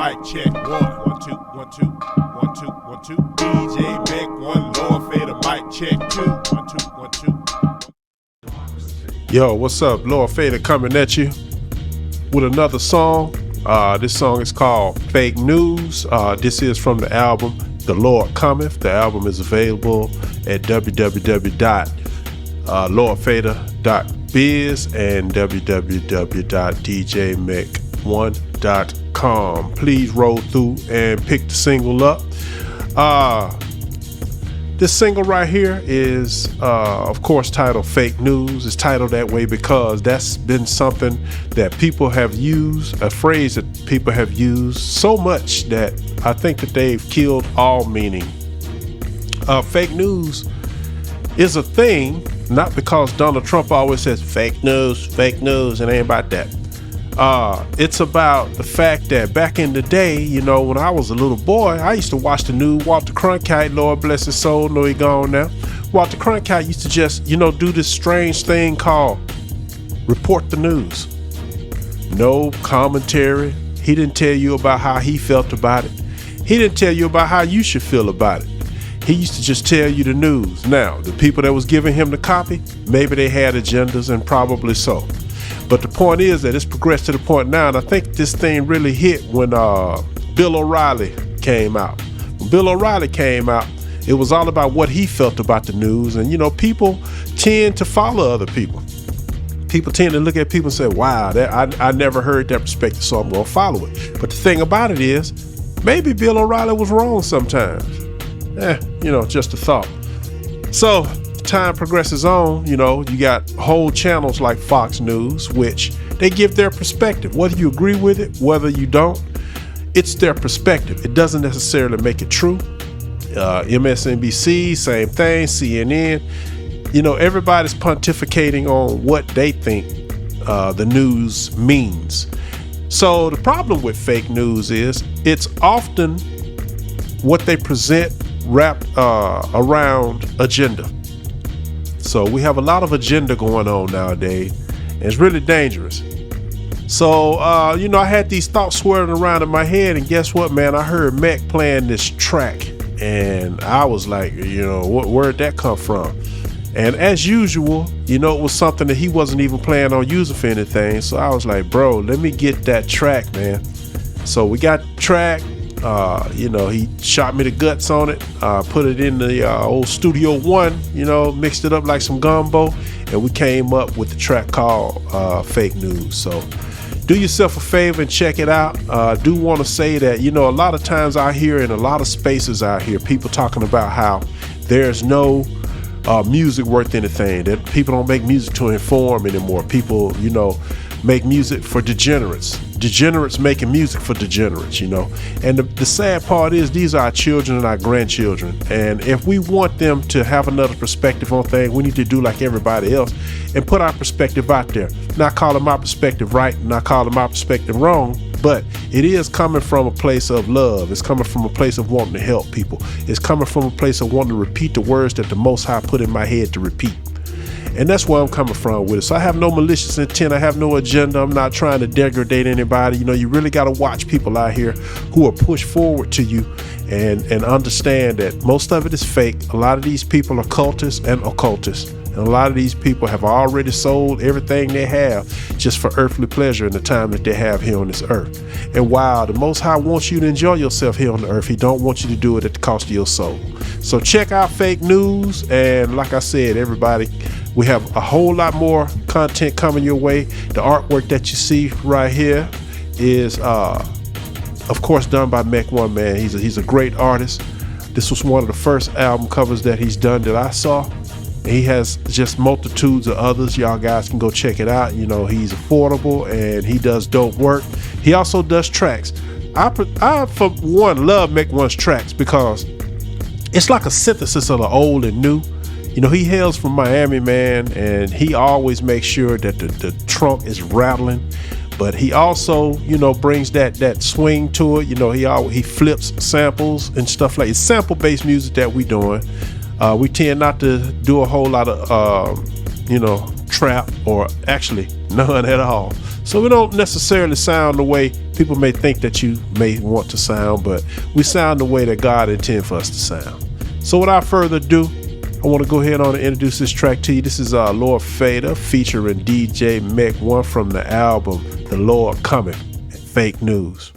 Mic check. 1, 1, 2, 1, 2, 1, 2, 1, 2. DJ Mac 1, Lord Fader. Mic check 2, 1, 2, 1, 2. Yo, what's up? Lord Fader coming at you with another song. This song is called Fake News. This is from the album The Lord Cometh. The album is available at www.lordfader.biz and www.djmac1.com. Please roll through and pick the single up. This single right here is, of course, titled Fake News. It's titled that way because that's been something that people have used, a phrase that people have used so much that I think that they've killed all meaning. Fake news is a thing, not because Donald Trump always says fake news, it ain't about that. It's about the fact that back in the day, you know, when I was a little boy, I used to watch the news. Walter Cronkite, Lord bless his soul, know he gone now. Walter Cronkite used to just, you know, do this strange thing called report the news. No commentary. He didn't tell you about how he felt about it. He didn't tell you about how you should feel about it. He used to just tell you the news. Now, the people that was giving him the copy, maybe they had agendas, and probably so. But the point is that it's progressed to the point now, and I think this thing really hit when Bill O'Reilly came out. When Bill O'Reilly came out, it was all about what he felt about the news. And, you know, people tend to follow other people. People tend to look at people and say, wow, I never heard that perspective, so I'm going to follow it. But the thing about it is, maybe Bill O'Reilly was wrong sometimes. You know, just a thought. So time progresses on, you know, you got whole channels like Fox News, which they give their perspective. Whether you agree with it, whether you don't, it's their perspective. It doesn't necessarily make it true. MSNBC, same thing. CNN, you know, everybody's pontificating on what they think the news means. So the problem with fake news is it's often what they present wrapped around agenda. So we have a lot of agenda going on nowadays, and it's really dangerous. So, you know, I had these thoughts swirling around in my head, and guess what, man? I heard Mac playing this track, and I was like, you know, where'd that come from? And as usual, you know, it was something that he wasn't even planning on using for anything. So I was like, bro, let me get that track, man. So we got the track. You know, he shot me the guts on it, put it in the old Studio One, you know, mixed it up like some gumbo, and we came up with the track called Fake News. So do yourself a favor and check it out. I do want to say that, you know, a lot of times I hear in a lot of spaces out here, people talking about how there's no music worth anything, that people don't make music to inform anymore. People, you know, make music for degenerates making music for degenerates, you know. And the sad part is these are our children and our grandchildren, and if we want them to have another perspective on things, we need to do like everybody else and put our perspective out there. Not calling my perspective right, not calling my perspective wrong, but it is coming from a place of love. It's coming from a place of wanting to help people. It's coming from a place of wanting to repeat the words that the Most High put in my head to repeat. And that's where I'm coming from with it. So I have no malicious intent. I have no agenda. I'm not trying to degrade anybody. You know, you really got to watch people out here who are pushed forward to you and understand that most of it is fake. A lot of these people are cultists and occultists. And a lot of these people have already sold everything they have just for earthly pleasure in the time that they have here on this earth. And while the Most High wants you to enjoy yourself here on the earth, he don't want you to do it at the cost of your soul. So check out Fake News. And like I said, everybody, we have a whole lot more content coming your way. The artwork that you see right here is, of course, done by Mac One, man. He's a great artist. This was one of the first album covers that he's done that I saw. And he has just multitudes of others. Y'all guys can go check it out. You know, he's affordable and he does dope work. He also does tracks. I for one, love Mac One's tracks because it's like a synthesis of the old and new. You know, he hails from Miami, man, and he always makes sure that the trunk is rattling. But he also, you know, brings that swing to it. You know, he flips samples and stuff like it's sample-based music that we doing. We tend not to do a whole lot of, you know, trap, or actually none at all. So we don't necessarily sound the way People may think that you may want to sound, but we sound the way that God intended for us to sound. So without further ado, I want to go ahead on and introduce this track to you. This is Lord Fader featuring DJ Mech 1 from the album The Lord Cometh, Fake News.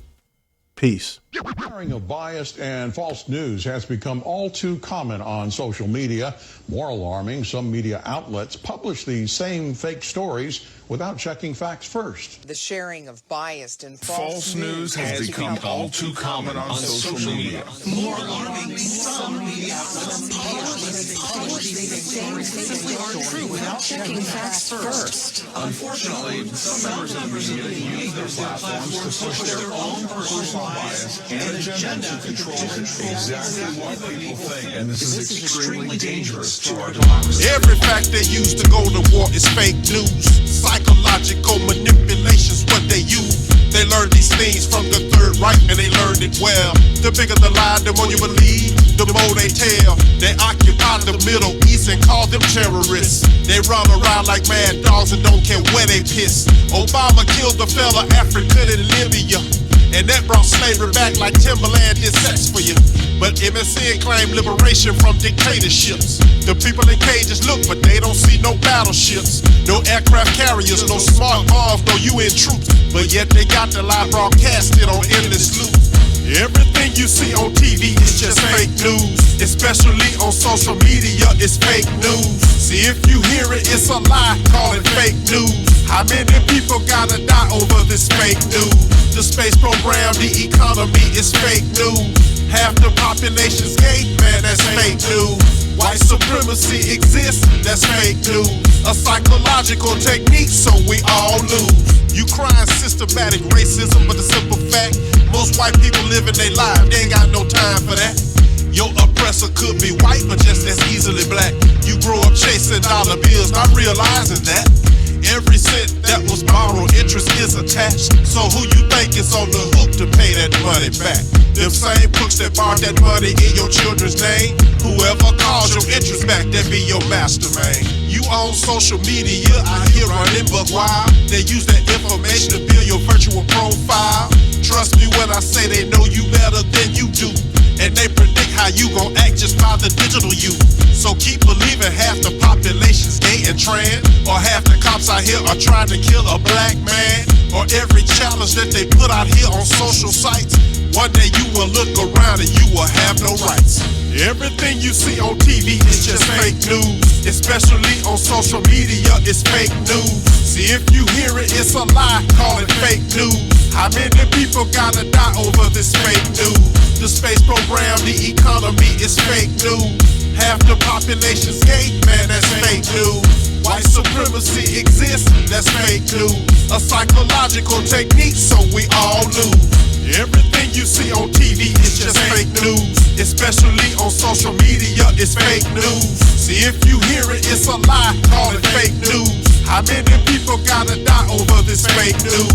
Peace. Sharing of biased and false news has become all too common on social media. More alarming, some media outlets publish these same fake stories without checking facts first. The sharing of biased and false news has become all too common on social media. More alarming, some media outlets publish these things simply aren't true without checking facts first. Unfortunately, some members of the media use their platforms to push their own personal bias and agenda to control exactly what people think. And this is extremely dangerous to our democracy. Every fact they use to go to war is fake news. Psychological manipulation's what they use. They learned these things from the Third Reich and they learned it well. The bigger the lie, the more you believe, the more they tell. They occupy the Middle East and call them terrorists. They run around like mad dogs and don't care where they piss. Obama killed a fella African in Libya, and that brought slavery back like Timberland did sex for you. But MSN claimed liberation from dictatorships. The people in cages look, but they don't see no battleships, no aircraft carriers, no smart bombs, no UN troops. But yet they got the lie broadcasted on endless loops. Everything you see on TV is just fake news. Especially on social media, it's fake news. See, if you hear it, it's a lie, call it fake news. How many people gotta die over this fake news? The space program, the economy is fake news. Half the population's gay, man, that's fake news. White supremacy exists, that's fake news. A psychological technique, so we all lose. You crying systematic racism, but the simple fact, most white people living their life, they ain't got no time for that. Your oppressor could be white, but just as easily black. You grow up chasing dollar bills, not realizing that every cent that was borrowed, interest is attached. So who you think is on the hook to pay that money back? Them same crooks that borrowed that money in your children's name. Whoever calls your interest back, that be your mastermind. You own social media, I hear running buck wild. They use that information to build your virtual profile. Trust me when I say they know you better than you do, and they predict how you gon' act just by the digital you. So keep believing half the population's gay and trans, or half the cops out here are trying to kill a black man, or every challenge that they put out here on social sites. One day you will look around and you will have no rights. Everything you see on TV is just fake news. Especially on social media, it's fake news. See, if you hear it, it's a lie, call it fake news. How many people gotta die over this fake news? The space program, the economy is fake news. Half the population's gay, man, that's fake news. White supremacy exists, that's fake news. A psychological technique, so we all lose. Everything you see on TV is just fake news. Especially on social media, it's fake news. See, if you hear it, it's a lie, call it fake news. How many people gotta die over this fake news?